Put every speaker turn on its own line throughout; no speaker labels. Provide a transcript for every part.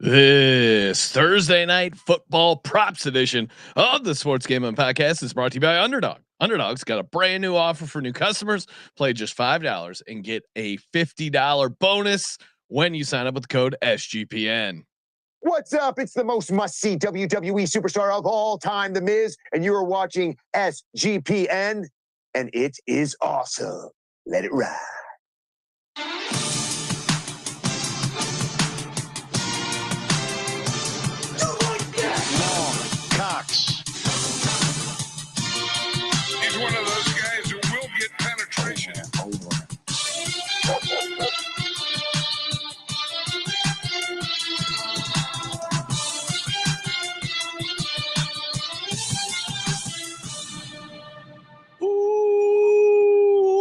This Thursday night football props edition of the Sports Gambling Podcast is brought to you by Underdog. Underdog's got a brand new offer for new customers. Play just $5 and get a $50 bonus when you sign up with the code SGPN.
What's up? It's the most must-see WWE superstar of all time, The Miz, and you are watching SGPN, and it is awesome. Let it ride.
He's one of those guys who will get penetration.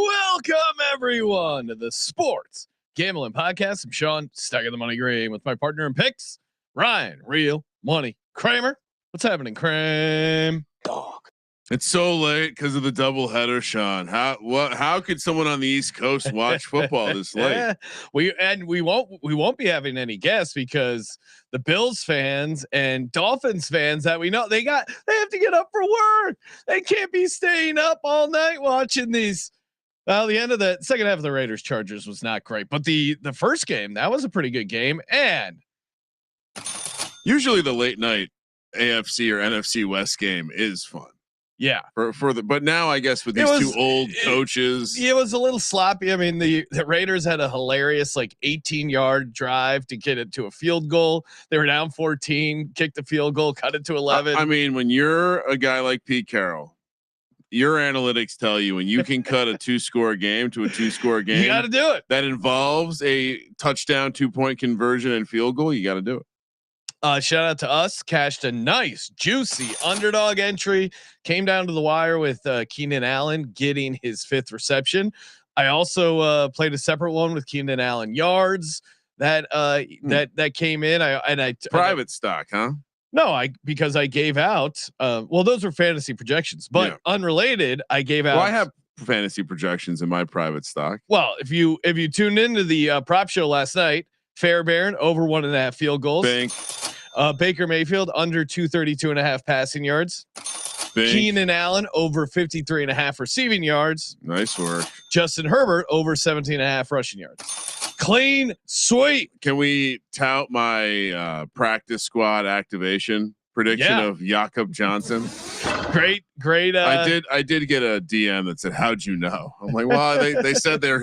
Welcome everyone to the Sports Gambling Podcast. I'm Sean, stuck in the money green with my partner in picks, Ryan, Real Money Kramer. What's happening, Kramer?
Dog.
It's so late because of the doubleheader, Sean. How could someone on the East Coast watch football this late?
We won't be having any guests because the Bills fans and Dolphins fans that we know they have to get up for work. They can't be staying up all night watching these. Well, the end of the second half of the Raiders Chargers was not great, but the first game, that was a pretty good game. And
usually the late night AFC or NFC West game is fun.
Yeah,
but now I guess with these two old coaches,
it was a little sloppy. I mean, the Raiders had a hilarious 18-yard drive to get it to a field goal. They were down 14, kicked the field goal, cut it to 11.
I mean, when you're a guy like Pete Carroll, your analytics tell you when you can cut a 2-score game to a 2-score game,
you got to do it.
That involves a touchdown, 2-point conversion and field goal. You got to do it.
Shout out to us, cashed a nice juicy underdog entry, came down to the wire with Keenan Allen getting his 5th reception. I also played a separate one with Keenan Allen yards that came in. I
private stock, huh?
No, because I gave out. Well, those were fantasy projections, but unrelated. I gave out.
Well, I have fantasy projections in my private stock.
Well, if you tuned into the prop show last night, Fairbairn over 1.5 field goals.
Bink.
Baker Mayfield under 232.5 passing yards.
Bink.
Keenan Allen over 53.5 receiving yards.
Nice work.
Justin Herbert over 17.5 rushing yards. Clean sweep.
Can we tout my practice squad activation prediction of Jakob Johnson?
Great.
I did get a DM that said, "How'd you know?" I'm like, well, they said they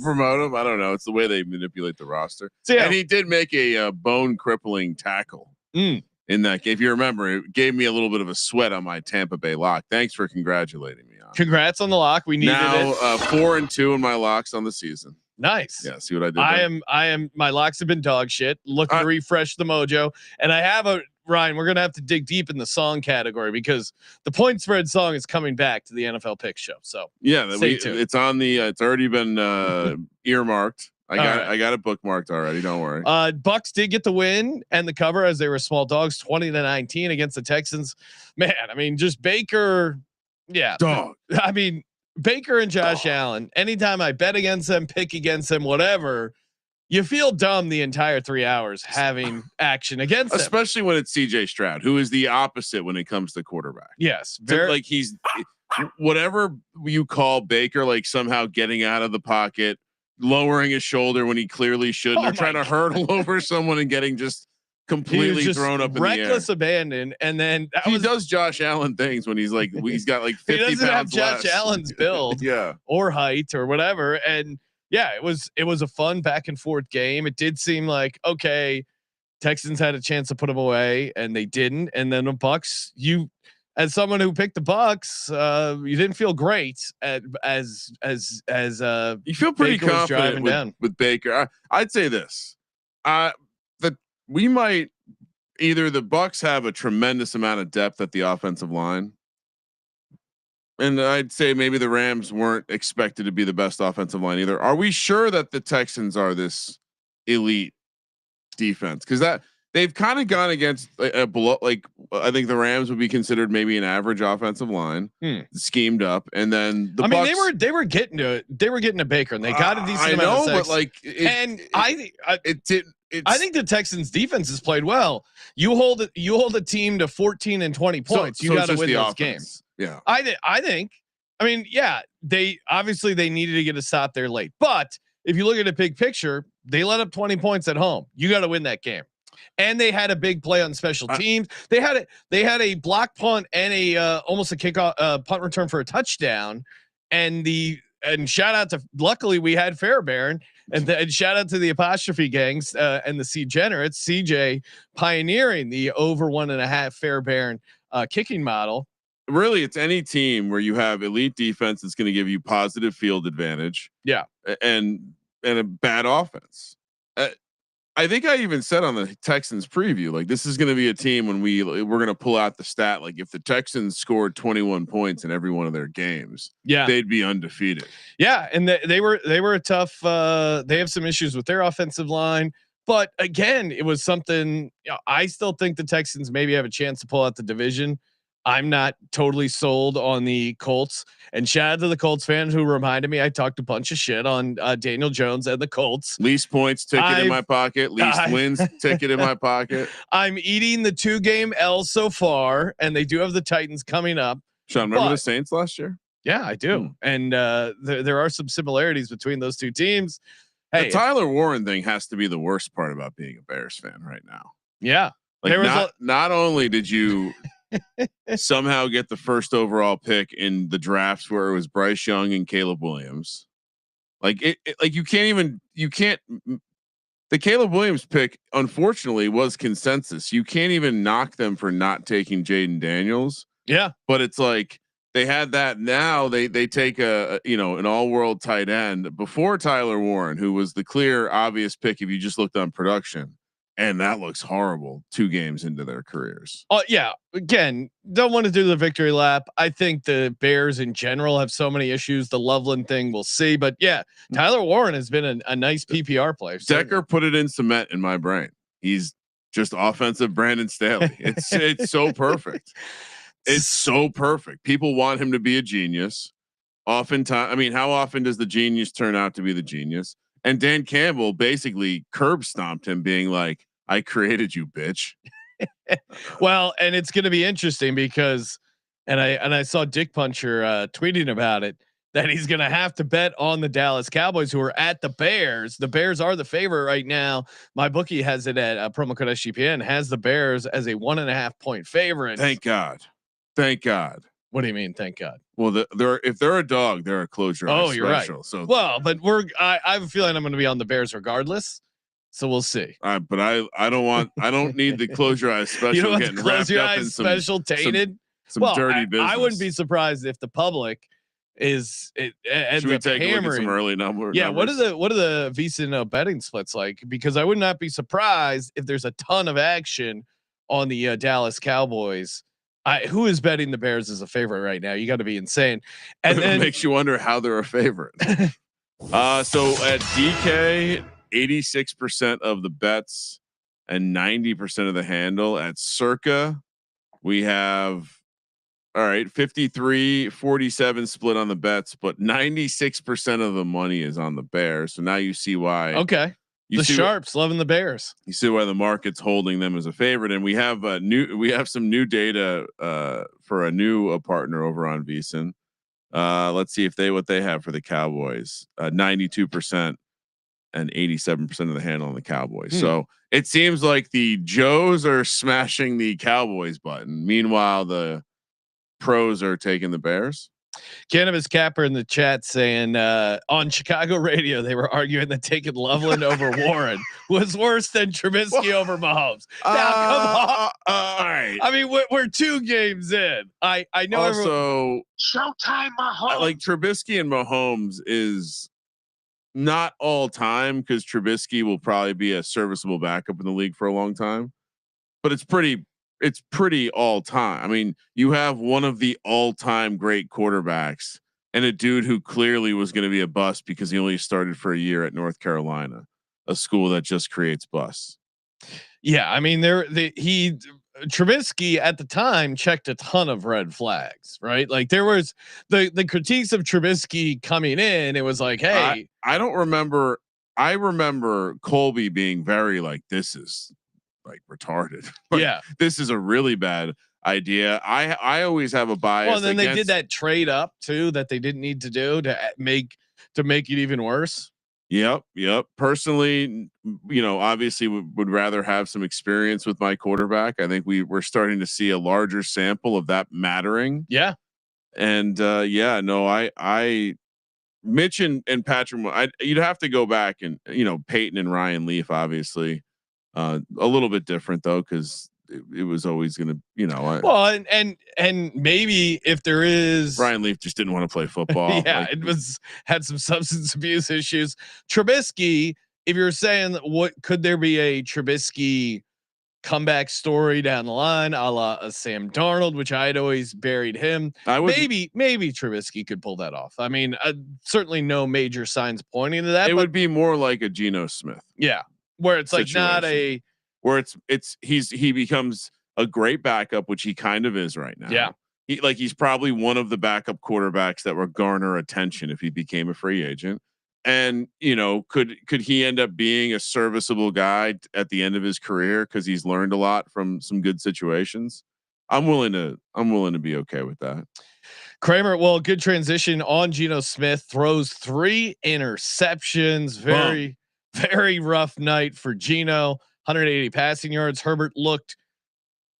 promote him. I don't know. It's the way they manipulate the roster.
So,
and he did make a bone crippling tackle in that game. If you remember, it gave me a little bit of a sweat on my Tampa Bay lock. Thanks for congratulating me on.
Congrats on the lock. We needed
now,
it.
4-2 in my locks on the season.
Nice.
Yeah. See what I did?
I am. My locks have been dog shit. Looking to refresh the mojo, and I have a. Ryan, we're gonna have to dig deep in the song category because the point spread song is coming back to the NFL Pick Show. So
yeah, it's on the. It's already been earmarked. I got it bookmarked already. Don't worry.
Bucs did get the win and the cover as they were small dogs, 20-19 against the Texans. Man, I mean, just Baker. Yeah,
dog.
I mean, Baker and Josh Allen. Anytime I bet against them, pick against them, whatever. You feel dumb the entire 3 hours having action against them.
Especially when it's CJ Stroud, who is the opposite when it comes to quarterback.
Yes.
Like he's whatever you call Baker, like somehow getting out of the pocket, lowering his shoulder when he clearly shouldn't, or trying to hurdle over someone and getting just completely thrown up in the air.
Reckless abandon. And then
he does Josh Allen things when he's got like 50
he doesn't
pounds
have
less.
Josh Allen's build or height or whatever. And yeah, it was a fun back and forth game. It did seem like, okay, Texans had a chance to put them away and they didn't. And then the Bucs, as someone who picked the Bucs, you didn't feel great as
you feel pretty
Baker
confident with Baker. I'd say this, that we might either the Bucs have a tremendous amount of depth at the offensive line. And I'd say maybe the Rams weren't expected to be the best offensive line either. Are we sure that the Texans are this elite defense? Because that they've kind of gone against a below, like I think the Rams would be considered maybe an average offensive line, schemed up, and then the Bucs,
they were getting to Baker and they got a decent amount of
but like
it didn't. I think the Texans defense has played well. You hold a team to 14 and 20 points. You got to win those games.
Yeah.
I think, I mean, yeah, they needed to get a stop there late, but if you look at the big picture, they let up 20 points at home. You got to win that game. And they had a big play on special teams. They had a block punt and a almost a kickoff punt return for a touchdown. And shout out to, luckily we had Fairbairn, and shout out to the apostrophe gangs and the C-generates, CJ pioneering the over 1.5 Fairbairn kicking model.
Really, it's any team where you have elite defense that's going to give you positive field advantage.
Yeah,
and a bad offense. I think I even said on the Texans preview, like, this is going to be a team when we're going to pull out the stat. Like, if the Texans scored 21 points in every one of their games, they'd be undefeated.
Yeah. And they were a tough, they have some issues with their offensive line, but again, it was something, I still think the Texans maybe have a chance to pull out the division. I'm not totally sold on the Colts, and shout out to the Colts fans who reminded me I talked a bunch of shit on Daniel Jones and the Colts.
Least points ticket in my pocket, least wins ticket in my pocket.
I'm eating the 2-game L so far, and they do have the Titans coming up.
Sean, remember the Saints last year?
Yeah, I do. And there are some similarities between those two teams. Hey,
the Tyler Warren thing has to be the worst part about being a Bears fan right now.
Yeah.
Like, not only did you somehow get the first overall pick in the drafts where it was Bryce Young and Caleb Williams, like you can't. The Caleb Williams pick, unfortunately, was consensus. You can't even knock them for not taking Jaden Daniels.
Yeah,
but it's like they had that. Now they take an all-world tight end before Tyler Warren, who was the clear obvious pick if you just looked on production. And that looks horrible 2 games into their careers.
Oh yeah. Again, don't want to do the victory lap. I think the Bears in general have so many issues. The Loveland thing, we'll see. But yeah, Tyler Warren has been a nice PPR player.
Decker put it in cement in my brain. He's just offensive Brandon Staley. It's so perfect. It's so perfect. People want him to be a genius. Oftentimes, I mean, how often does the genius turn out to be the genius? And Dan Campbell basically curb stomped him, being like, I created you, bitch.
Well, and it's going to be interesting because, and I saw Dick Puncher tweeting about it, that he's going to have to bet on the Dallas Cowboys, who are at the Bears. The Bears are the favorite right now. My bookie has it at promo code SGPN, has the Bears as a 1.5 point favorite.
Thank God. Thank God.
What do you mean? Thank God.
Well, if they're a dog, they're a closure.
Oh, you're
special,
right.
So
but I have a feeling I'm going to be on the Bears regardless. So we'll see.
But I don't need the close your eyes special.
You don't want
getting
the close your
wrapped up in
eyes special tainted.
Some dirty business.
I wouldn't be surprised if the public ends
Should we
up
take a look at some
hammering.
early numbers?
Yeah, what are the VSiN betting splits like? Because I would not be surprised if there's a ton of action on the Dallas Cowboys. Who is betting the Bears as a favorite right now? You got to be insane. And then
it makes you wonder how they're a favorite. So at DK, 86% of the bets and 90% of the handle. At Circa, we have 53-47 split on the bets, but 96% of the money is on the Bears. So now you see why.
Okay. The sharps loving the Bears.
You see why the market's holding them as a favorite. And we have some new data for a new partner over on VSiN. Let's see what they have for the Cowboys. 92% and 87% of the handle on the Cowboys. So it seems like the Joes are smashing the Cowboys button. Meanwhile, the pros are taking the Bears.
Cannabis Capper in the chat saying on Chicago radio they were arguing that taking Loveland over Warren was worse than Trubisky over Mahomes. Now come on,
all right.
I mean we're 2 games in. I know.
Also,
Showtime, Mahomes.
Like Trubisky and Mahomes is not all time, because Trubisky will probably be a serviceable backup in the league for a long time, but it's pretty all time. I mean, you have one of the all time great quarterbacks and a dude who clearly was going to be a bust because he only started for a year at North Carolina, a school that just creates busts.
Yeah. I mean, Trubisky at the time checked a ton of red flags, right? Like there was the critiques of Trubisky coming in. It was like, hey,
I don't remember. I remember Colby being very like, this is like retarded. Like,
Yeah.
this is a really bad idea. I always have a bias.
Well, and then they did that trade up too that they didn't need to do to make it even worse.
Yep. Personally, obviously would rather have some experience with my quarterback. I think we're starting to see a larger sample of that mattering.
Yeah.
And I Mitch and Patrick, you'd have to go back and Peyton and Ryan Leaf, obviously, a little bit different though, because it was always going to,
well, and maybe if there is
Ryan Leaf just didn't want to play football.
Yeah, it had some substance abuse issues. Trubisky, if you're saying what could there be a Trubisky comeback story down the line, a la a Sam Darnold, which I'd always buried him. Maybe Trubisky could pull that off. I mean, certainly no major signs pointing to that.
It would be more like a Geno Smith.
Yeah, where it's
situation.
Like not a
where he becomes a great backup, which he kind of is right now.
Yeah.
He's probably one of the backup quarterbacks that would garner attention if he became a free agent. And could he end up being a serviceable guy at the end of his career because he's learned a lot from some good situations? I'm willing to be okay with that.
Kramer, well, good transition on Geno Smith. Throws 3 interceptions. Very rough night for Geno. 180 passing yards. Herbert looked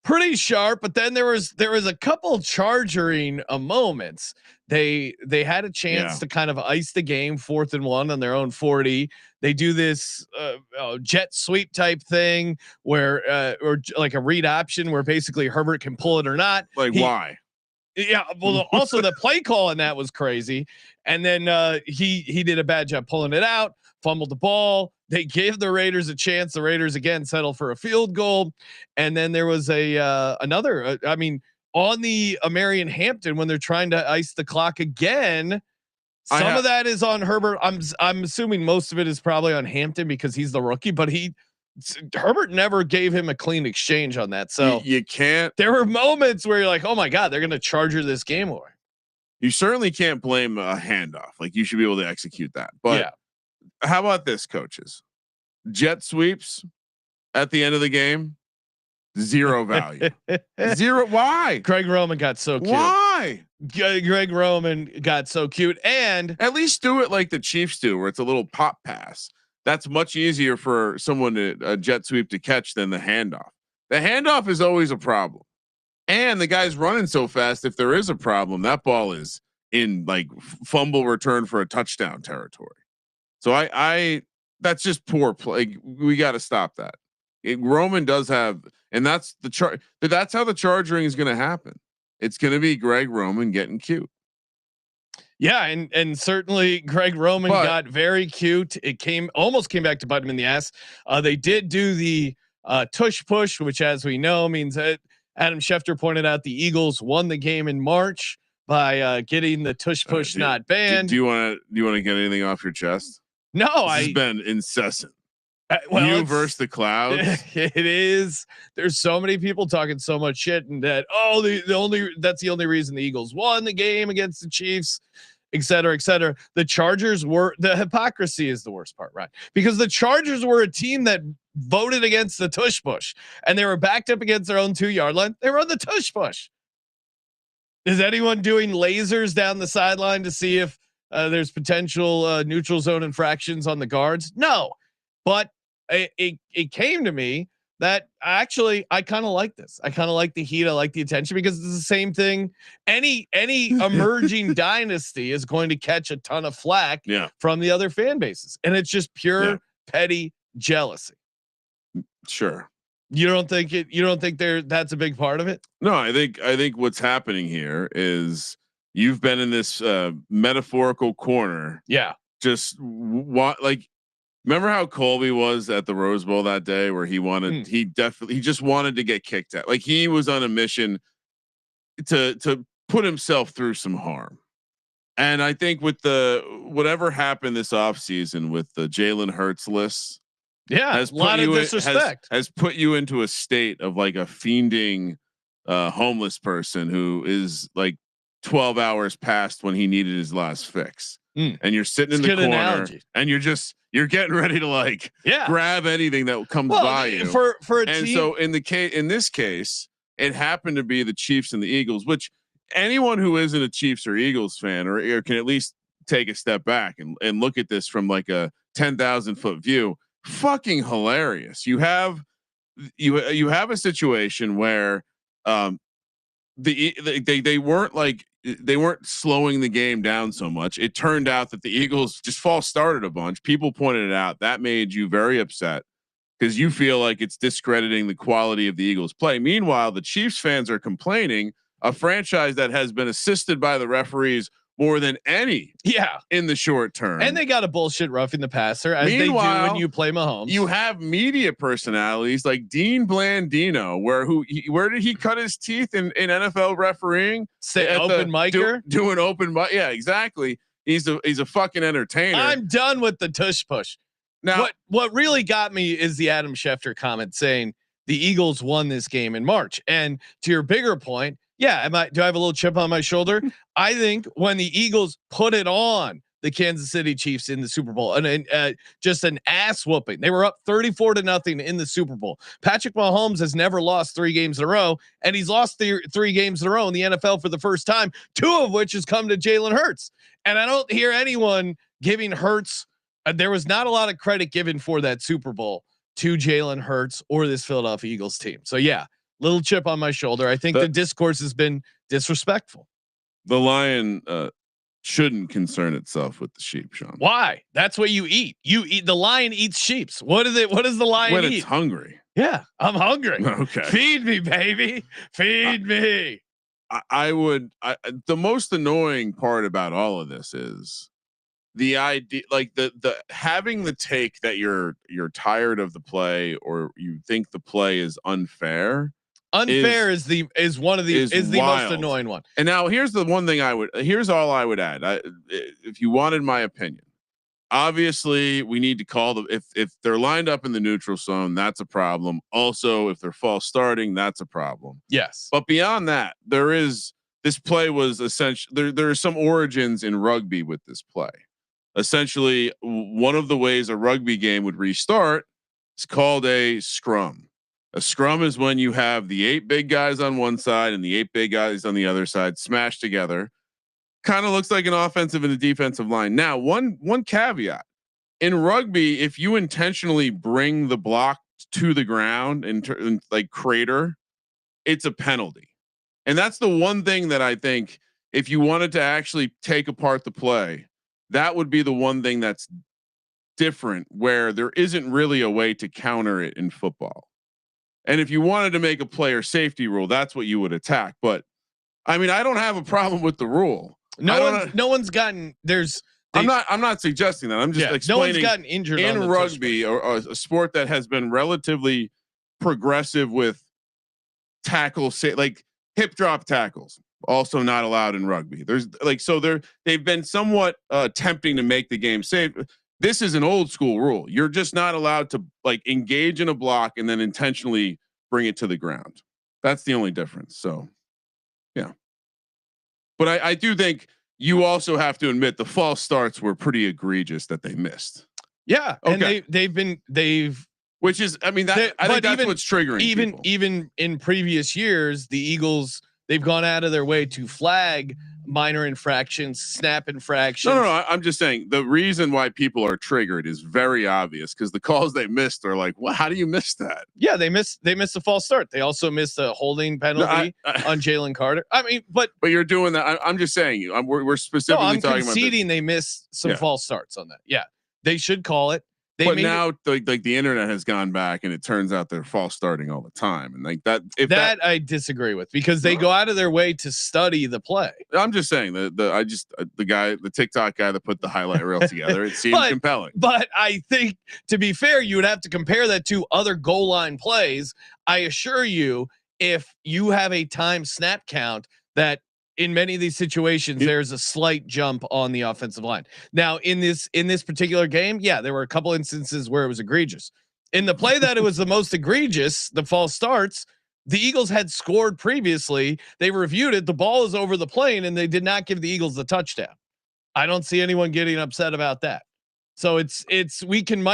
pretty sharp, but then there was a couple chargering moments. They had a chance to kind of ice the game, 4th and 1 on their own 40. They do this jet sweep type thing where or like a read option where basically Herbert can pull it or not.
Why?
Yeah. Well, also the play call in that was crazy. And then he did a bad job pulling it out, fumbled the ball. They gave the Raiders a chance. The Raiders again settled for a field goal. And then there was another, on the Marion Hampton, when they're trying to ice the clock again, some of that is on Herbert. I'm assuming most of it is probably on Hampton because he's the rookie, but Herbert never gave him a clean exchange on that. So
you can't,
there were moments where you're like, oh my God, they're going to charger this game away.
You certainly can't blame a handoff. Like you should be able to execute that. But how about this, coaches? Jet sweeps at the end of the game, 0 value. 0. Why?
Greg Roman got so cute.
Why?
Greg Roman got so cute, and
at least do it like the Chiefs do, where it's a little pop pass. That's much easier for someone to a jet sweep to catch than the handoff. The handoff is always a problem. And the guy's running so fast. If there is a problem, that ball is in like fumble return for a touchdown territory. So I that's just poor play. We got to stop that. Roman does have, and that's that's how the charging is going to happen. It's going to be Greg Roman getting cute.
Yeah, and certainly Greg Roman got very cute. It almost came back to bite him in the ass. They did do the tush push, which, as we know, means that Adam Schefter pointed out the Eagles won the game in March by getting the tush push not banned.
Do you want to get anything off your chest?
No,
this has been incessant.
Well,
you versus the clouds.
It is. There's so many people talking so much shit, and that that's the only reason the Eagles won the game against the Chiefs, et cetera, et cetera. The Chargers were, the hypocrisy is the worst part, right? Because the Chargers were a team that voted against the tush push, and they were backed up against their own 2-yard line. They run the tush push. Is anyone doing lasers down the sideline to see if there's potential neutral zone infractions on the guards? No, but it came to me that actually I kind of like this. I kind of like the heat. I like the attention because it's the same thing. Any emerging dynasty is going to catch a ton of flack from the other fan bases, and it's just pure petty jealousy.
Sure.
You don't think that's a big part of it?
No, I think what's happening here is you've been in this metaphorical corner.
Yeah.
Just remember how Colby was at the Rose Bowl that day where he just wanted to get kicked out. Like he was on a mission to put himself through some harm. And I think with whatever happened this offseason with the Jalen Hurts list,
has a lot of disrespect,
has put you into a state of like a fiending homeless person who is like 12 hours past when he needed his last fix. and you're sitting in the corner and you're getting ready to like grab anything that comes by you
for a
and
team.
So in this case, it happened to be the Chiefs and the Eagles, which anyone who isn't a Chiefs or Eagles fan or can at least take a step back and look at this from like a 10,000 foot view. Fucking hilarious. You have a situation where they weren't slowing the game down so much. It turned out that the Eagles just false started a bunch. People pointed it out. That made you very upset because you feel like it's discrediting the quality of the Eagles play. Meanwhile, the Chiefs fans are complaining, a franchise that has been assisted by the referees more than any in the short term.
And they got a bullshit roughing the passer as they do when you play Mahomes.
You have media personalities like Dean Blandino, where did he cut his teeth in NFL refereeing?
Say open micer?
Doing open mic. Yeah, exactly. He's a fucking entertainer.
I'm done with the tush push. Now, what really got me is the Adam Schefter comment saying the Eagles won this game in March. And to your bigger point, do I have a little chip on my shoulder? I think when the Eagles put it on the Kansas City Chiefs in the Super Bowl and just an ass whooping, they were up 34-0 in the Super Bowl. Patrick Mahomes has never lost 3 games in a row, and he's lost 3 games in a row in the NFL for the first time, 2 of which has come to Jalen Hurts. And I don't hear anyone giving Hurts. There was not a lot of credit given for that Super Bowl to Jalen Hurts or this Philadelphia Eagles team. So little chip on my shoulder. I think the discourse has been disrespectful.
The lion shouldn't concern itself with the sheep, Sean.
Why? That's what you eat. The lion eats sheeps. What does the lion
when
eat?
It's hungry.
Yeah, I'm hungry.
Okay.
Feed me, baby. Feed me.
The most annoying part about all of this is the idea, like the having the take that you're tired of the play or you think the play is unfair.
Unfair is the most annoying one.
And now here's the one thing here's all I would add. If you wanted my opinion, obviously we need to call if they're lined up in the neutral zone, that's a problem. Also, if they're false starting, that's a problem.
Yes.
But beyond that, this play was essentially, there are some origins in rugby with this play. Essentially, one of the ways a rugby game would restart is called a scrum. A scrum is when you have the 8 big guys on one side and the 8 big guys on the other side smashed together. Kind of looks like an offensive and a defensive line. Now, one caveat in rugby, if you intentionally bring the block to the ground and like crater, it's a penalty. And that's the one thing that I think if you wanted to actually take apart the play, that would be the one thing that's different where there isn't really a way to counter it in football. And if you wanted to make a player safety rule, that's what you would attack. But I mean, I don't have a problem with the rule.
No one's gotten
I'm not suggesting that. I'm just explaining.
No one's gotten injured
in rugby or a sport that has been relatively progressive with tackle, like hip drop tackles, also not allowed in rugby. They've been somewhat tempting to make the game safe. This is an old school rule. You're just not allowed to like engage in a block and then intentionally bring it to the ground. That's the only difference. So, yeah. But I do think you also have to admit the false starts were pretty egregious that they missed.
Yeah. Okay. And
which is, I mean, I think that's what's triggering.
Even in previous years, the Eagles, they've gone out of their way to flag minor infractions, snap infractions.
No. I'm just saying the reason why people are triggered is very obvious because the calls they missed are like, well, how do you miss that?
Yeah, they missed a false start. They also missed a holding penalty on Jalen Carter. I mean, but
you're doing that. I'm just saying we're specifically talking about. I'm
conceding they missed some false starts on that. Yeah, they should call it.
But now, like the internet has gone back, and it turns out they're false starting all the time, and like that. That
I disagree with because they go out of their way to study the play.
I'm just saying the TikTok guy that put the highlight reel together, it seemed compelling.
But I think to be fair, you would have to compare that to other goal line plays. I assure you, if you have a time snap count that. In many of these situations, there's a slight jump on the offensive line. Now, in this particular game, there were a couple instances where it was egregious. In the play that it was the most egregious, the false starts, the Eagles had scored previously. They reviewed it. The ball is over the plane, and they did not give the Eagles the touchdown. I don't see anyone getting upset about that. So we can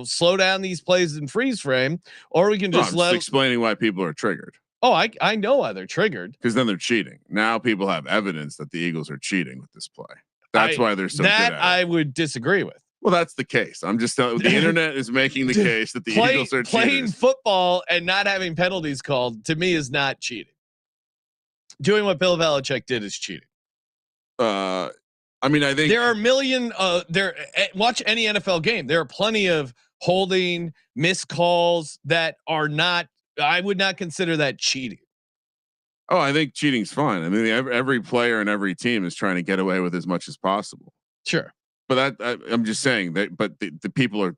slow down these plays in freeze frame, or we can just
explaining why people are triggered.
Oh, I know why they're triggered,
because then they're cheating. Now people have evidence that the Eagles are cheating with this play. That's why they're so good at it.
I would disagree with.
Well, that's the case. I'm just telling the internet is making the case that the Eagles are
playing football and not having penalties called to me is not cheating. Doing what Bill Belichick did is cheating.
I mean, I think
there are watch any NFL game. There are plenty of holding missed calls that are not. I would not consider that cheating.
Oh, I think cheating's fine. I mean, every player and every team is trying to get away with as much as possible.
Sure.
But I'm just saying that. But the people are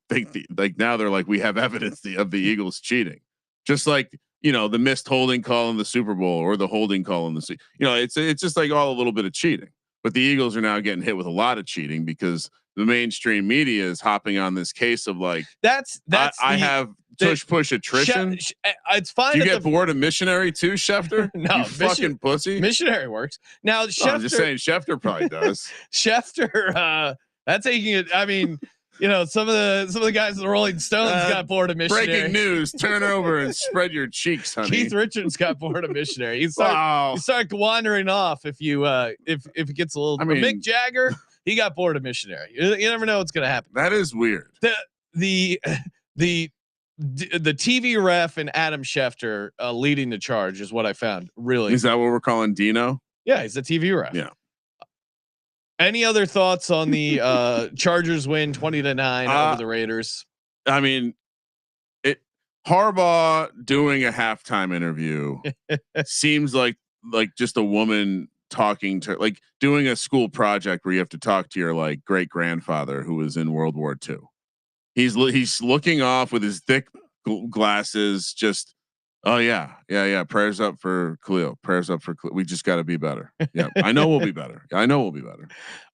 like now they're like, we have evidence of the Eagles cheating, just like the missed holding call in the Super Bowl or the holding call in the it's just like all a little bit of cheating. But the Eagles are now getting hit with a lot of cheating because the mainstream media is hopping on this case of like I have push attrition.
It's fine.
Do you get bored of missionary too, Schefter?
No,
you fucking pussy.
Missionary works. Now Schefter,
I'm just saying Schefter probably does.
Schefter, that's taking it. I mean, some of the guys in the Rolling Stones got bored of missionary.
Breaking news: turn over and spread your cheeks, honey.
Keith Richards got bored of missionary. You start wandering off if it gets a little. Mick Jagger, he got bored of missionary. You never know what's going to happen.
That is weird.
The TV ref and Adam Schefter leading the charge is what I found. Really,
is that what we're calling Dino?
Yeah, he's a TV ref.
Yeah.
Any other thoughts on the Chargers win 20-9 over the Raiders?
I mean, Harbaugh doing a halftime interview seems like just a woman talking to, like doing a school project where you have to talk to your like great grandfather who was in World War II. He's looking off with his thick glasses, just yeah. Prayers up for Khalil. Prayers up for Khalil. We just got to be better. Yeah, I know we'll be better.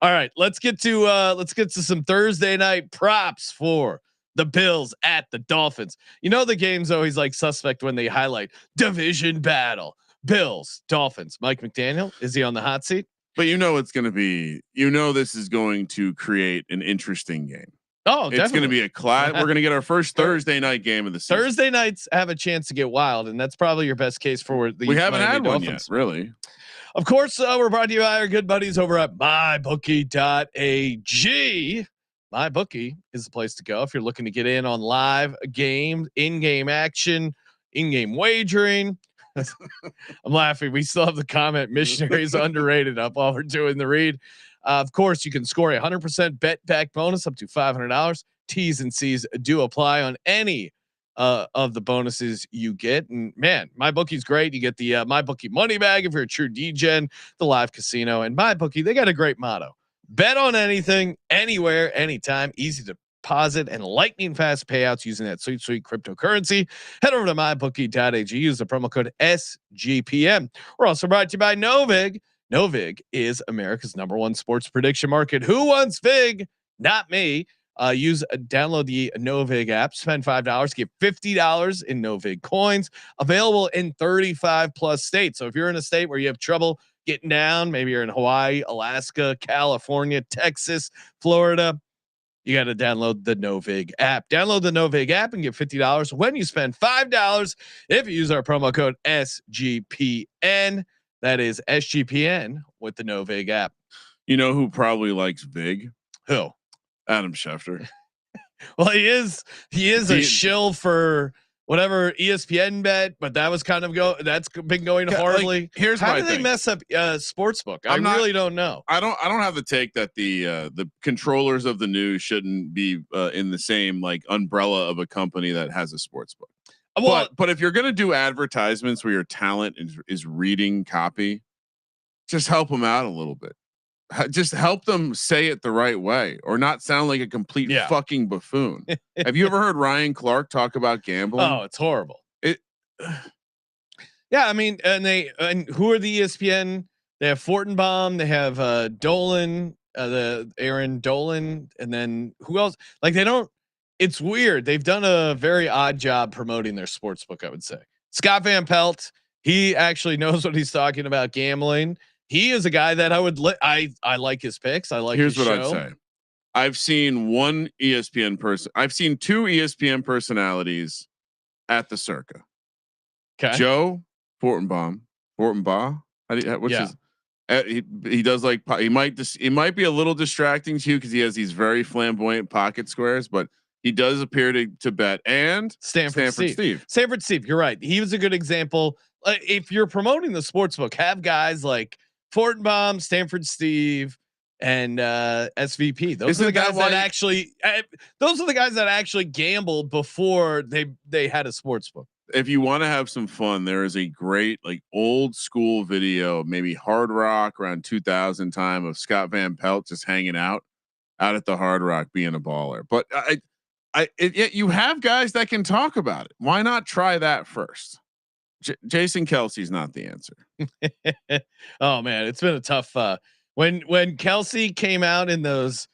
All right, let's get to some Thursday night props for the Bills at the Dolphins. The game's always like suspect when they highlight division battle. Bills, Dolphins. Mike McDaniel, is he on the hot seat?
But it's going to be. This is going to create an interesting game.
Oh,
it's going to be a class. We're going to get our first Thursday night game of the season.
Thursday nights have a chance to get wild, and that's probably your best case for the.
We haven't had
Dolphins.
One yet, really.
Of course, we're brought to you by our good buddies over at mybookie.ag. MyBookie is the place to go if you're looking to get in on live games, in-game action, in-game wagering. I'm laughing. We still have the comment missionaries underrated up while we're doing the read. Of course, you can score a 100% bet back bonus up to $500. T's and C's do apply on any of the bonuses you get. And man, MyBookie's great. You get the MyBookie money bag if you're a true DGen, the live casino, and MyBookie. They got a great motto: bet on anything, anywhere, anytime. Easy to deposit and lightning fast payouts using that sweet cryptocurrency. Head over to mybookie.ag. Use the promo code SGPN. We're also brought to you by Novig. Novig is America's #1 sports prediction market. Who wants Vig? Not me. Download the Novig app, spend $5, get $50 in Novig coins, available in 35 plus states. So if you're in a state where you have trouble getting down, maybe you're in Hawaii, Alaska, California, Texas, Florida, you got to download the Novig app. Download the Novig app and get $50 when you spend $5 if you use our promo code SGPN. That is SGPN with the Novig app.
You know who probably likes Vig?
Who?
Adam Schefter.
Well, he is a shill for whatever ESPN bet, but that was kind of that's been going horribly.
Like, here's
how
my
do
thing.
They mess up sportsbook? I really don't know.
I don't have the take that the controllers of the news shouldn't be in the same like umbrella of a company that has a sportsbook. Well, but if you're going to do advertisements where your talent is reading copy, just help them out a little bit. Just help them say it the right way or not sound like a complete fucking buffoon. Have you ever heard Ryan Clark talk about gambling?
Oh, it's horrible. Yeah, I mean, and who are the ESPN? They have Fortenbaum, they have Dolan, the Aaron Dolan, and then who else? Like they don't. It's weird. They've done a very odd job promoting their sports book, I would say. Scott Van Pelt, he actually knows what he's talking about gambling. he is a guy that I would. I like his picks. I like.
Here's
his
what
show.
I'd say. I've seen one ESPN person. I've seen two ESPN personalities at the Circa.
Okay.
Joe Fortenbaugh. What's his? He does like he might be a little distracting to you because he has these very flamboyant pocket squares, but he does appear to bet. And
Stanford Steve. Stanford Steve, you're right. He was a good example. If you're promoting the sports book, have guys like Fortenbaugh, Stanford Steve, and SVP. Those are the guys that actually. Those are the guys that actually gambled before they had a sports book.
If you want to have some fun, there is a great like old school video, maybe Hard Rock around 2000 time of Scott Van Pelt just hanging out at the Hard Rock being a baller. But yet you have guys that can talk about it. Why not try that first? Jason Kelsey's not the answer.
Oh man, it's been a tough. When Kelsey came out in the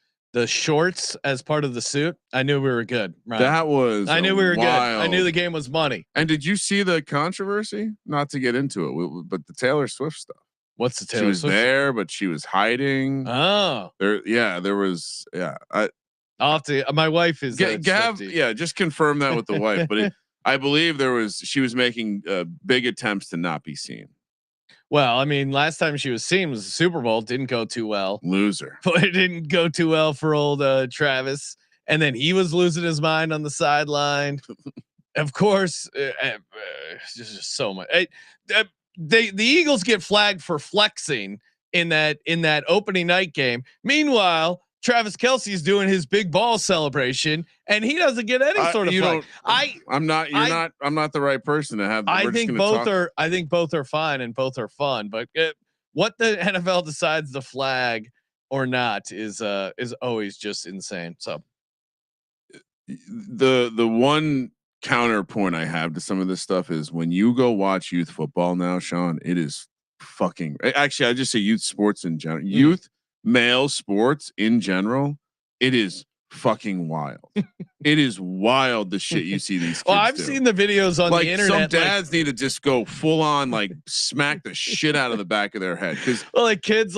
shorts as part of the suit, I knew we were good. Right?
That was.
I knew we were good. I knew the game was money.
And did you see the controversy? Not to get into it, but the Taylor Swift stuff.
What's the Taylor
She was
Swift
there, but she was hiding.
Oh,
there was. Yeah,
I'll have to. My wife is.
Just confirm that with the wife. But I believe she was making big attempts to not be seen.
Well, I mean, last time she was seen was the Super Bowl. Didn't go too well.
Loser.
But it didn't go too well for old Travis. And then he was losing his mind on the sideline. Of course, just so much. The Eagles get flagged for flexing in that opening night game. Meanwhile, Travis Kelce's doing his big ball celebration, and he doesn't get any sort of flag.
I'm not the right person to have.
I think both are fine and both are fun. But what the NFL decides to flag or not is always just insane. So
the one counterpoint I have to some of this stuff is when you go watch youth football now, Sean, it is fucking. Actually, I just say youth sports in general. Youth male sports in general, it is fucking wild. It is wild the shit you see these kids
I've seen the videos on the internet.
Some dads need to just go full on like smack the shit out of the back of their head because
kids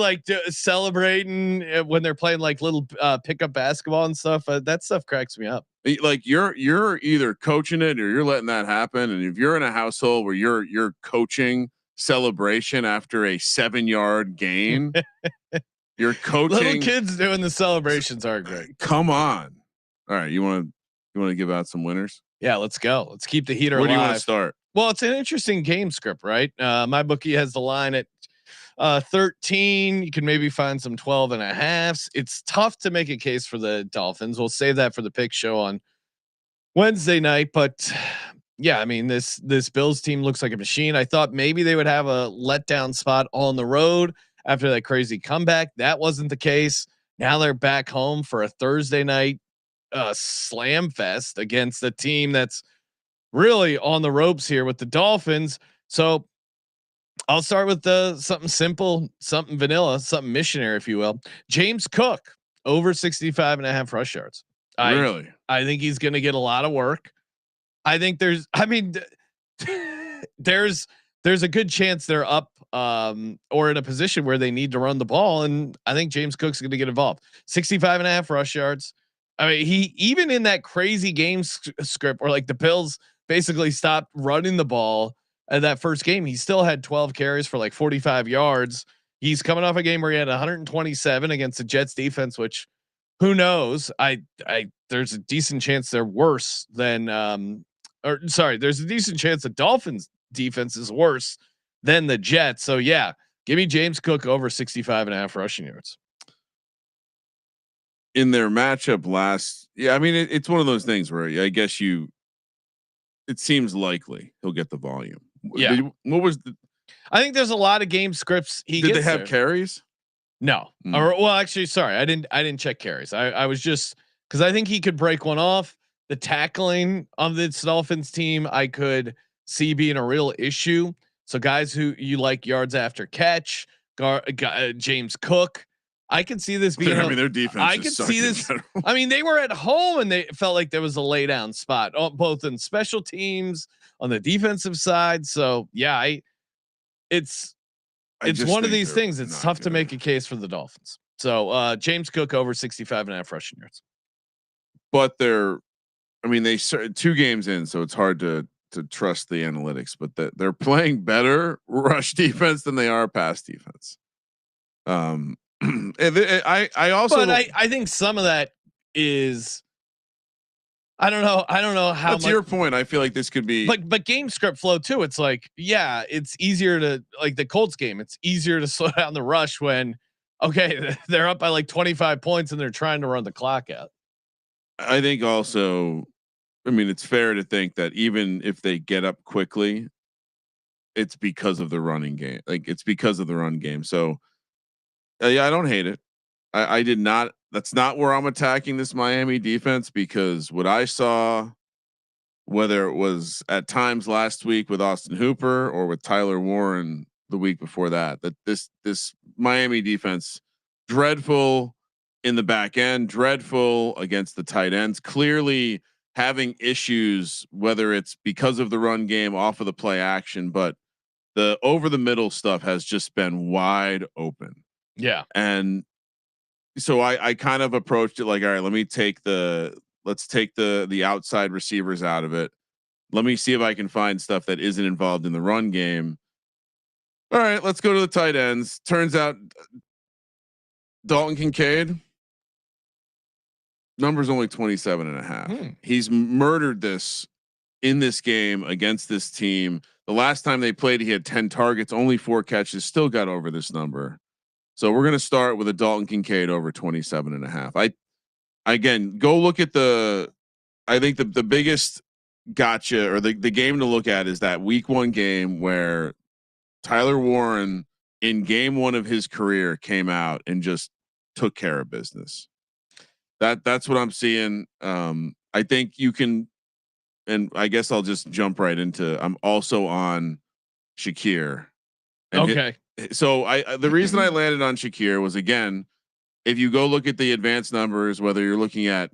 celebrating when they're playing like little pickup basketball and stuff. That stuff cracks me up.
Like you're either coaching it or you're letting that happen. And if you're in a household where you're coaching celebration after a 7-yard gain. You're coaching.
Little kids doing the celebrations are great.
Come on. All right. You want to give out some winners?
Yeah, let's go. Let's keep the heater alive.
Where do you want to start?
Well, it's an interesting game script, right? My bookie has the line at 13. You can maybe find some 12.5s. It's tough to make a case for the Dolphins. We'll save that for the pick show on Wednesday night. But yeah, I mean, this Bills team looks like a machine. I thought maybe they would have a letdown spot on the road after that crazy comeback. That wasn't the case. Now they're back home for a Thursday night slam fest against a team that's really on the ropes here with the Dolphins. So I'll start with something simple, something vanilla, something missionary, if you will. James Cook over 65.5 rush yards. I think he's going to get a lot of work. I think there's a good chance they're up or in a position where they need to run the ball. And I think James Cook's going to get involved. 65.5 rush yards. I mean, he even in that crazy game script where like the Bills basically stopped running the ball at that first game, he still had 12 carries for like 45 yards. He's coming off a game where he had 127 against the Jets defense, which who knows? There's a decent chance they're worse than, there's a decent chance the Dolphins defense is worse than the Jets. So yeah, give me James Cook over 65.5 rushing yards.
In their matchup I mean, it's one of those things where I guess it seems likely he'll get the volume.
Yeah. I think there's a lot of game scripts.
Did they have carries?
No. Or well, actually, sorry, I didn't check carries. I was just because I think he could break one off. The tackling of this Dolphins team, I could see being a real issue. So guys who you like yards after catch, James Cook, I can see this being.
I mean, their defense.
I could see this. I mean, they were at home and they felt like there was a lay down spot, both in special teams on the defensive side. So yeah, it's it's one of these things. It's tough to make a case for the Dolphins. So James Cook over 65.5 rushing yards.
But they 2 games in, so it's hard to trust the analytics. But they're playing better rush defense than they are pass defense. I also,
but I think some of that is. I don't know how.
That's your point. I feel like this could be,
but game script flow too. It's like, yeah, it's easier to like the Colts game. It's easier to slow down the rush when, okay, they're up by like 25 points and they're trying to run the clock out.
I think also, it's fair to think that even if they get up quickly, it's because of the running game. Like it's because of the run game. So yeah, I don't hate it. I did not. That's not where I'm attacking this Miami defense, because what I saw, whether it was at times last week with Austin Hooper or with Tyler Warren the week before that this Miami defense, dreadful in the back end, dreadful against the tight ends, clearly having issues, whether it's because of the run game off of the play action, but the over the middle stuff has just been wide open.
Yeah.
And so I kind of approached it like, all right, let's take the outside receivers out of it. Let me see if I can find stuff that isn't involved in the run game. All right, let's go to the tight ends. Turns out Dalton Kincaid, number's only 27.5. He's murdered this in this game against this team. The last time they played, he had 10 targets, only 4 catches, still got over this number. So we're going to start with a Dalton Kincaid over 27.5. Again, go look at I think the biggest gotcha, or the game to look at, is that week 1 game where Tyler Warren in game 1 of his career came out and just took care of business. That's what I'm seeing. I think you can, and I guess I'll just jump right into, I'm also on Shakir.
Okay.
So the reason I landed on Shakir was, again, if you go look at the advanced numbers, whether you're looking at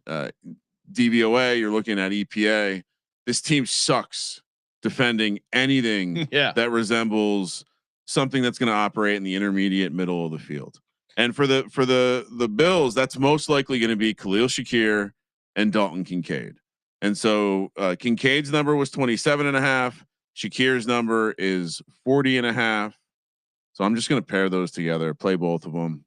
DVOA, you're looking at EPA, this team sucks defending anything that resembles something that's going to operate in the intermediate middle of the field. And for the Bills, that's most likely going to be Khalil Shakir and Dalton Kincaid. And so Kincaid's number was 27.5. Shakir's number is 40.5. So I'm just going to pair those together, play both of them.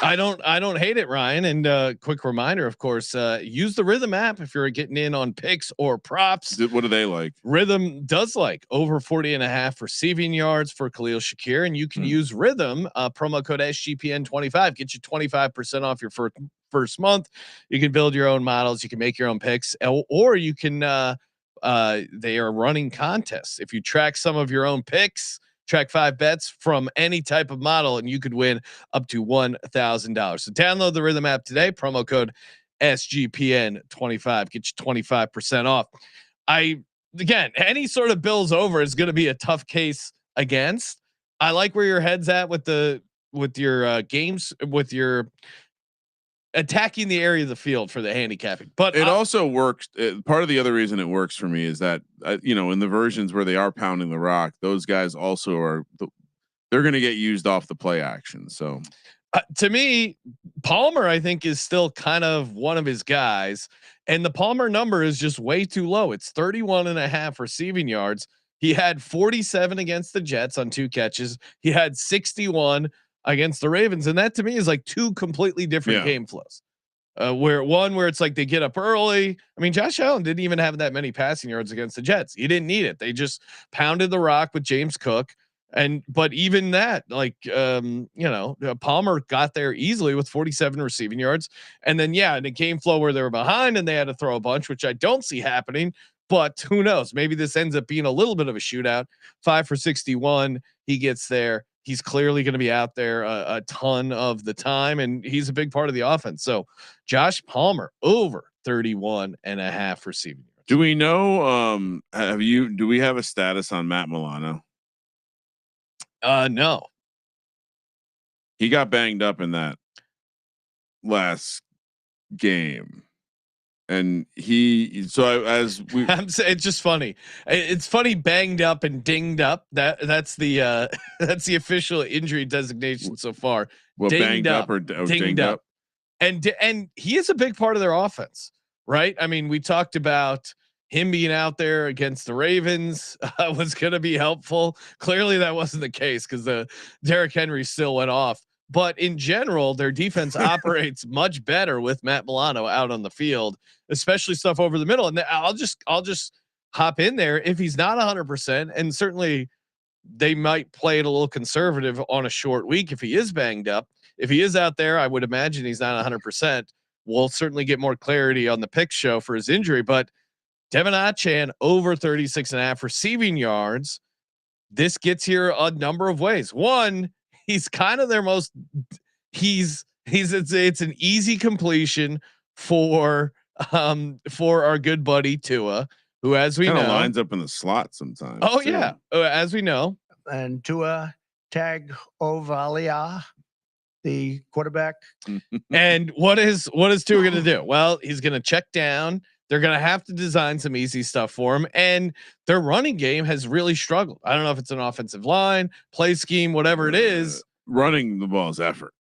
I don't hate it, Ryan. And quick reminder, of course, use the Rhythm app if you're getting in on picks or props.
What do they like?
Rhythm does like over 40.5 receiving yards for Khalil Shakir, and you can use Rhythm promo code SGPN25, get you 25% off your first month. You can build your own models, you can make your own picks, or you can. They are running contests. If you track some of your own picks, track 5 bets from any type of model, and you could win up to $1,000. So download the Rhythm app today. Promo code SGPN25 get you 25% off. Again, any sort of Bills over is going to be a tough case against. I like where your head's at with your games, with your attacking the area of the field for the handicapping, but
it also works. Part of the other reason it works for me is that, in the versions where they are pounding the rock, those guys also they're going to get used off the play action. So
to me, Palmer, I think, is still kind of one of his guys, and the Palmer number is just way too low. It's 31.5 receiving yards. He had 47 against the Jets on 2 catches. He had 61 against the Ravens. And that to me is like 2 completely different game flows. Where it's like they get up early. I mean, Josh Allen didn't even have that many passing yards against the Jets. He didn't need it. They just pounded the rock with James Cook. But even that, like, Palmer got there easily with 47 receiving yards. And then, in a game flow where they were behind and they had to throw a bunch, which I don't see happening, but who knows? Maybe this ends up being a little bit of a shootout. 5 for 61. He gets there. He's clearly going to be out there a ton of the time, and he's a big part of the offense. So Josh Palmer over 31.5 receiving yards.
Do we know, do we have a status on Matt Milano?
No.
He got banged up in that last game. And
it's just funny. It's funny, banged up and dinged up. That's the that's the official injury designation so far.
Well, banged up or dinged up.
And he is a big part of their offense, right? I mean, we talked about him being out there against the Ravens was going to be helpful. Clearly that wasn't the case because the Derrick Henry still went off. But in general, their defense operates much better with Matt Milano out on the field, especially stuff over the middle. And I'll just hop in there if he's not 100%. And certainly they might play it a little conservative on a short week if he is banged up. If he is out there, I would imagine he's not 100%. We'll certainly get more clarity on the pick show for his injury. But De'Von Achane over 36.5 receiving yards. This gets here a number of ways. One, he's kind of their most. It's an easy completion for our good buddy Tua, who, as we know,
lines up in the slot sometimes.
Oh too. Yeah, as we know,
and Tua Tagovailoa, the quarterback.
And what is Tua going to do? Well, he's going to check down. They're going to have to design some easy stuff for him. And their running game has really struggled. I don't know if it's an offensive line, play scheme, whatever it is.
Running the ball's effort.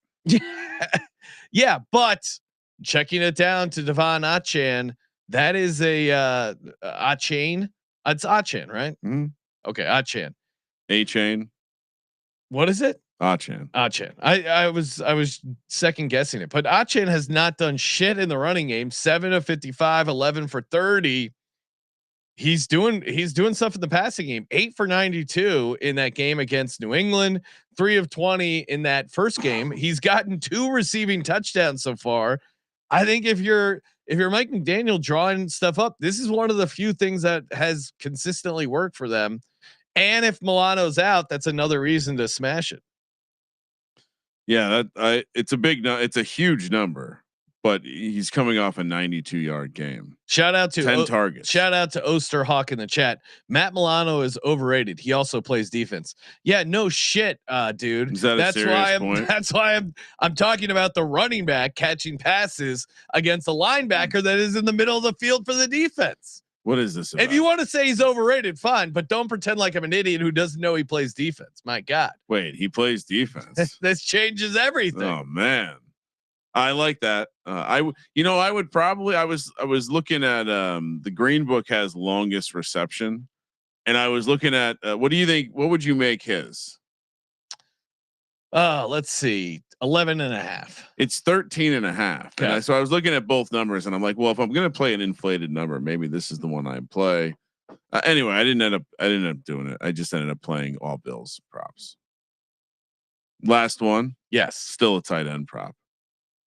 Yeah. But checking it down to De'Von Achane, that is a Achane. It's Achane, right?
Mm-hmm.
Okay. Achane.
Achane.
What is it?
Achane.
I was second guessing it, but Achane has not done shit in the running game. 7 of 55, 11 for 30. He's doing stuff in the passing game. 8 for 92 in that game against New England. 3 of 20 in that first game. He's gotten 2 receiving touchdowns so far. I think if you're Mike McDaniel drawing stuff up, this is one of the few things that has consistently worked for them. And if Milano's out, that's another reason to smash it.
Yeah, it's a huge number, but he's coming off a 92-yard game.
Shout out to
10 targets.
Shout out to Osterhawk in the chat. Matt Milano is overrated. He also plays defense. Yeah, no shit, dude.
Is that a serious point?
That's why I'm talking about the running back catching passes against a linebacker that is in the middle of the field for the defense.
What is this about?
If you want to say he's overrated, fine, but don't pretend like I'm an idiot who doesn't know he plays defense. My God.
Wait, he plays defense.
This changes everything.
Oh man. I like that. I was looking at the Green Book has longest reception, and I was looking at what do you think? What would you make his?
Let's see, 11.5.
It's 13.5.
Okay.
And so I was looking at both numbers, and I'm like, well, if I'm going to play an inflated number, maybe this is the one I play. Anyway, I didn't end up doing it. I just ended up playing all Bills props. Last one,
yes,
still a tight end prop.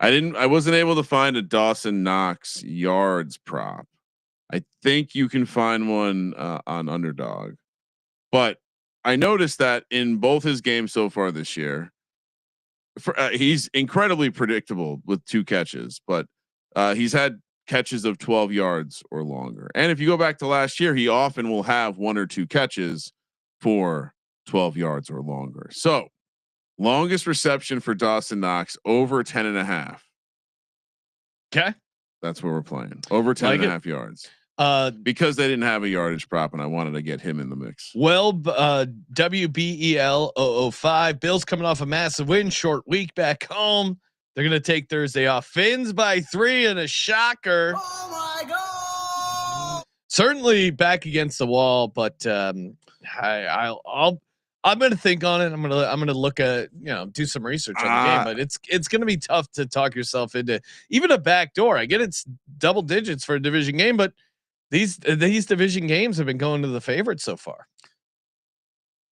I wasn't able to find a Dawson Knox yards prop. I think you can find one on Underdog, but I noticed that in both his games so far this year, he's incredibly predictable with 2 catches, but he's had catches of 12 yards or longer. And if you go back to last year, he often will have 1 or 2 catches for 12 yards or longer. So longest reception for Dawson Knox over 10.5.
Okay.
That's what we're playing. Over 10.5 yards. Because they didn't have a yardage prop, and I wanted to get him in the mix.
Well, WBEL 005 Bills coming off a massive win, short week back home. They're going to take Thursday off. Fins by 3 and a shocker.
Oh my God.
Certainly back against the wall, but I'm going to think on it. I'm going to look at, do some research on the game, but it's going to be tough to talk yourself into even a back door. I get it's double digits for a division game, but these division games have been going to the favorites so far.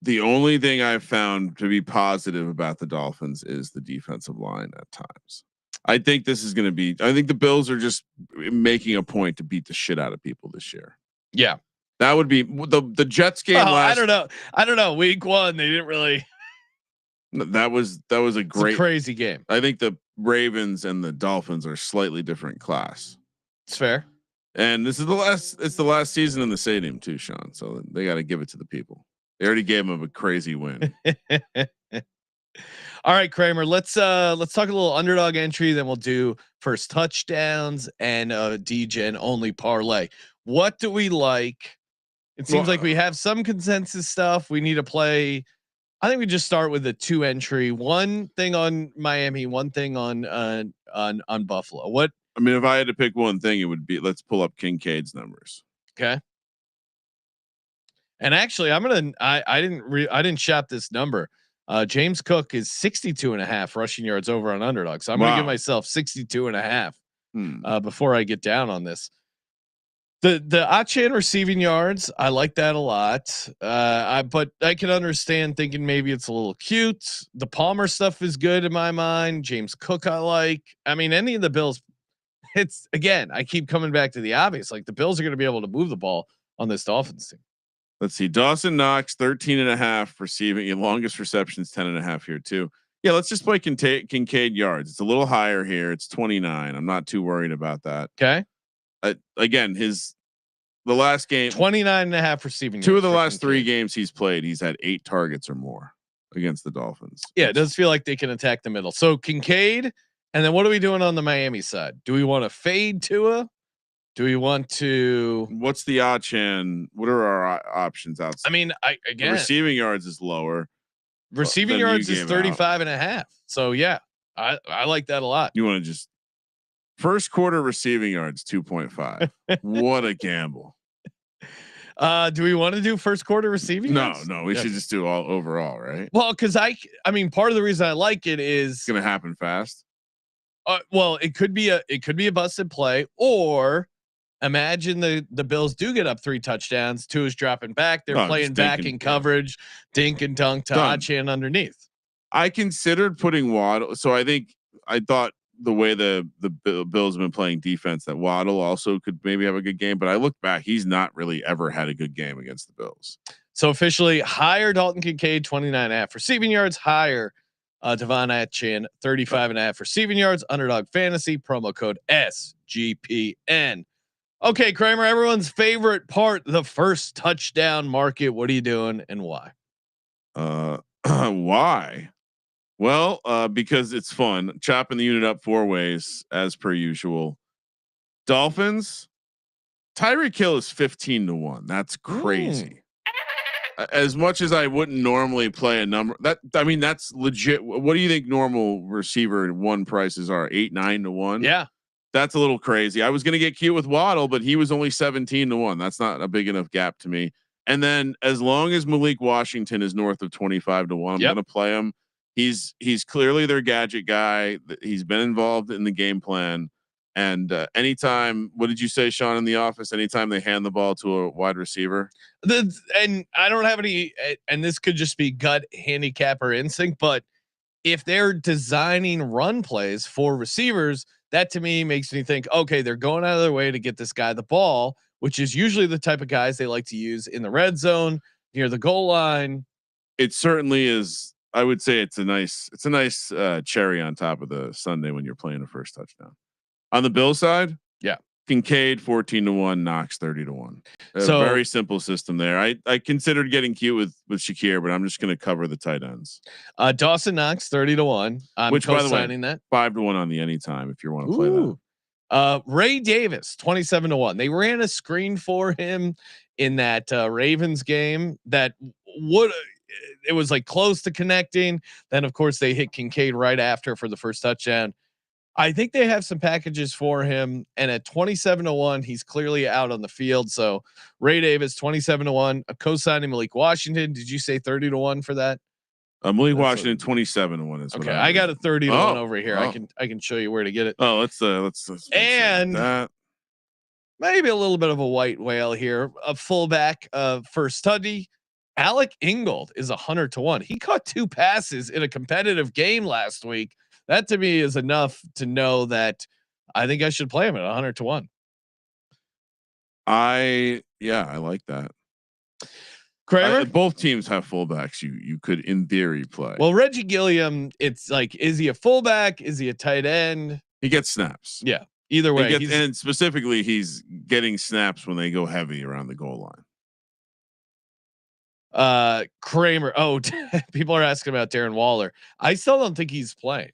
The only thing I've found to be positive about the Dolphins is the defensive line at times. I think this is going to be, I think the Bills are just making a point to beat the shit out of people this year.
Yeah.
That would be the Jets game last.
I don't know. Week 1, they didn't really.
That was a great,
crazy game.
I think the Ravens and the Dolphins are slightly different class.
It's fair.
And this is it's the last season in the stadium too, Sean. So they got to give it to the people. They already gave them a crazy win.
All right, Kramer. Let's talk a little underdog entry. Then we'll do first touchdowns and DGen only parlay. What do we like? It seems like we have some consensus stuff. We need to play. I think we just start with the 2 entry. One thing on Miami, one thing on Buffalo. What?
I mean, if I had to pick one thing, it would be let's pull up Kincaid's numbers.
Okay. And actually, I didn't shop this number. James Cook is 62.5 rushing yards over on Underdog. So I'm going to give myself 62.5 before I get down on this. The Achane receiving yards, I like that a lot. But I can understand thinking maybe it's a little cute. The Palmer stuff is good in my mind. James Cook, I like. I mean, any of the Bills. It's again, I keep coming back to the obvious. Like the Bills are going to be able to move the ball on this Dolphins team.
Let's see. Dawson Knox 13.5 receiving. Your longest receptions 10.5 here too. Yeah, let's just play Kincaid yards. It's a little higher here. It's 29. I'm not too worried about that.
Okay.
Again, the last game
29.5 receiving.
2 of the last Kincaid. 3 games he's played, he's had 8 targets or more against the Dolphins.
Yeah, it does feel like they can attack the middle. So Kincaid, and then what are we doing on the Miami side? Do we want to fade Tua? Do we want to?
What's the Achane? What are our options outside?
I mean, again,
receiving yards is lower.
Receiving yards is 35.5. So yeah, I like that a lot.
You want to just first quarter receiving yards 2.5. What a gamble.
Do we want to do first quarter receiving yards?
No, we should just do all overall, right?
Well, because I mean, part of the reason I like it is
it's going to happen fast.
Well, it could be a busted play, or imagine the Bills do get up 3 touchdowns. 2 is dropping back. They're playing back in coverage, dink and dunk to Achane underneath.
I considered putting Waddle. So I thought the way the Bills have been playing defense that Waddle also could maybe have a good game, but I looked back, he's not really ever had a good game against the Bills.
So officially higher Dalton Kincaid 29.5 receiving yards, higher De'Von Achane 35.5 receiving yards. Underdog Fantasy promo code SGPN. Okay, Kramer, everyone's favorite part, the first touchdown market. What are you doing and why?
Why? Well, because it's fun. Chopping the unit up 4 ways as per usual. Dolphins. Tyreek Hill is 15-1. That's crazy. As much as I wouldn't normally play a number that's legit. What do you think normal receiver 1 prices are? 8-9-1.
Yeah.
That's a little crazy. I was going to get cute with Waddle, but he was only 17-1. That's not a big enough gap to me. And then as long as Malik Washington is north of 25-1, I'm going to play him. He's clearly their gadget guy. He's been involved in the game plan. And anytime, what did you say, Sean, in the office? Anytime they hand the ball to a wide receiver,
and I don't have any, and this could just be gut handicap or instinct, but if they're designing run plays for receivers, that to me makes me think, okay, they're going out of their way to get this guy the ball, which is usually the type of guys they like to use in the red zone near the goal line.
It certainly is. I would say it's a nice cherry on top of the sundae when you're playing a first touchdown. On the Bill side,
yeah,
Kincaid 14-1, Knox 30-1.
So
very simple system there. I considered getting cute with Shakir, but I'm just going to cover the tight ends.
Dawson Knox 30-1. I'm
which, by the way,
that
5-1 on the anytime if you want to play that.
Ray Davis 27-1. They ran a screen for him in that Ravens game that it was like close to connecting. Then of course they hit Kincaid right after for the first touchdown. I think they have some packages for him, and at 27-1, he's clearly out on the field. So Ray Davis 27-1, a co-signing Malik Washington. Did you say 30-1 for that?
Malik Washington 27-1 is
okay. I got a 30-1 over here.
Oh.
I can show you where to get it.
Oh, let's
and that. Maybe a little bit of a white whale here. A fullback first study. Alec Ingold is 100-1. He caught 2 passes in a competitive game last week. That to me is enough to know that I think I should play him at 100-1.
I like that.
Kramer,
both teams have fullbacks. You could in theory play.
Well, Reggie Gilliam, it's like, is he a fullback? Is he a tight end?
He gets snaps.
Yeah. Either way,
and specifically, he's getting snaps when they go heavy around the goal line.
Kramer. Oh, people are asking about Darren Waller. I still don't think he's playing.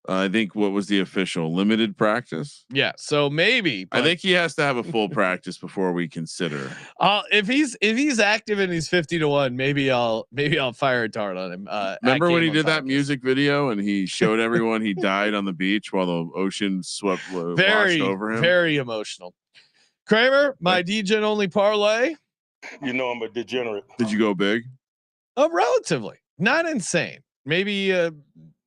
I think what was the official limited practice?
Yeah, so maybe.
I think he has to have a full practice before we consider.
If he's active and he's 50-1, maybe I'll fire a dart on him.
Remember when he did that music video and he showed everyone he died on the beach while the ocean washed over him?
Very emotional. Kramer, my DGen only parlay.
You know I'm a degenerate.
Did you go big?
Relatively, not insane. Maybe a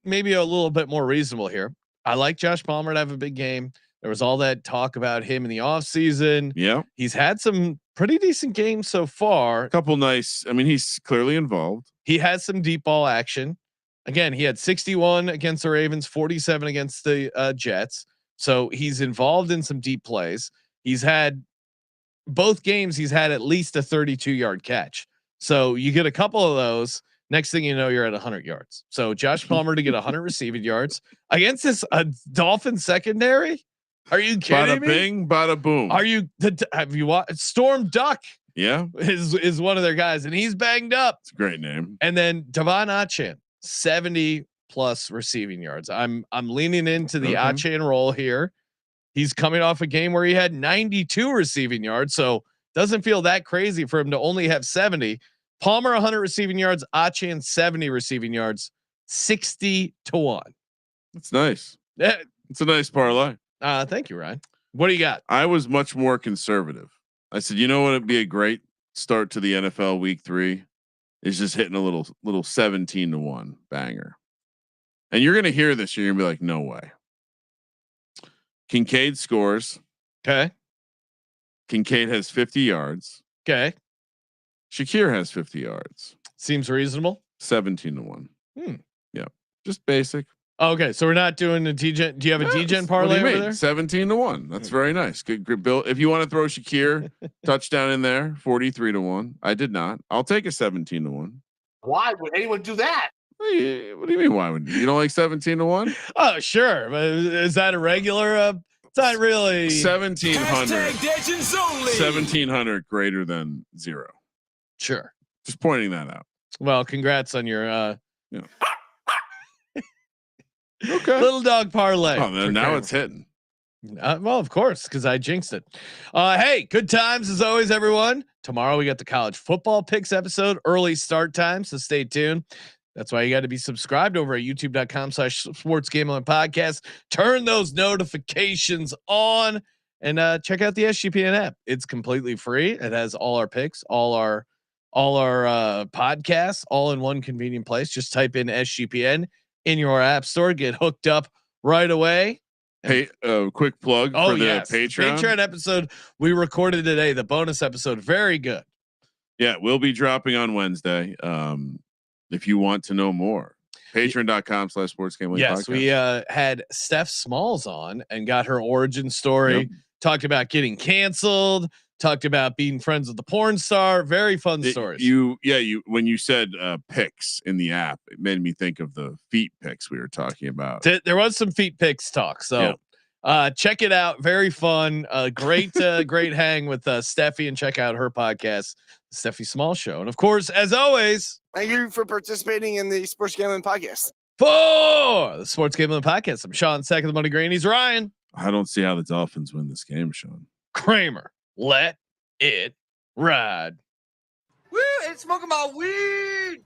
little bit more reasonable here. I like Josh Palmer to have a big game. There was all that talk about him in the offseason.
Yeah.
He's had some pretty decent games so far.
A couple nice. I mean, he's clearly involved.
He has some deep ball action. Again, he had 61 against the Ravens, 47 against the Jets. So he's involved in some deep plays. He's had both games. He's had at least a 32-yard catch. So you get a couple of those. Next thing you know, you're at 100 yards. So Josh Palmer to get 100 receiving yards against this Dolphins secondary. Are you kidding
me? Bada bing, bada boom.
Are you? Have you watched Storm Duck?
Yeah,
is one of their guys, and he's banged up.
It's a great name.
And then De'Von Achane, 70+ receiving yards. I'm leaning into the Achane role here. He's coming off a game where he had 92 receiving yards, so doesn't feel that crazy for him to only have 70. Palmer 100 receiving yards, Achane 70 receiving yards, 60-1.
That's nice.
Yeah,
it's a nice parlay.
Thank you, Ryan. What do you got?
I was much more conservative. I said, you know what would be a great start to the NFL week 3 is just hitting a little 17-1 banger. And you're gonna hear this, you're gonna be like, no way. Kincaid scores.
Okay.
Kincaid has 50 yards.
Okay.
Shakir has 50 yards.
Seems reasonable.
17-1. Yeah, just basic.
Okay, so we're not doing the DGen. Do you have a DGen parlay over there?
17-1. That's very nice. Good bill. If you want to throw Shakir touchdown in there, 43-1. I did not. I'll take a 17-1.
Why would anyone do that?
What do you mean? Why would you don't like 17-1?
Oh, sure. But is that a regular? It's not really
1700. 1700 greater than 0.
Sure.
Just pointing that out.
Well, congrats on your
okay
little dog parlay.
Oh, now it's hitting.
Well, of course, because I jinxed it. Hey, good times as always, everyone. Tomorrow we got the college football picks episode, early start time, so stay tuned. That's why you got to be subscribed over at youtube.com/sportsgambling podcast. Turn those notifications on and check out the SGPN app. It's completely free. It has all our picks, all our podcasts, all in one convenient place. Just type in SGPN in your app store, get hooked up right away.
Hey, quick plug for the Patreon
episode we recorded today, the bonus episode. Very good.
Yeah, we'll be dropping on Wednesday. If you want to know more, patreon.com/sportsgambling.
Yes, we had Steph Smalls on and got her origin story.
Yep.
Talked about getting canceled. Talked about being friends with the porn star. Very fun stories.
When you said pics in the app, it made me think of the feet pics we were talking about.
There was some feet pics talk. So check it out. Very fun. Great hang with Steffi, and check out her podcast, the Steffi Small Show. And of course, as always,
thank you for participating in the Sports Gambling Podcast.
For the Sports Gambling Podcast, I'm Sean, second the Money Green. He's Ryan.
I don't see how the Dolphins win this game, Sean.
Kramer. Let it ride.
Woo! It's smoking my weed.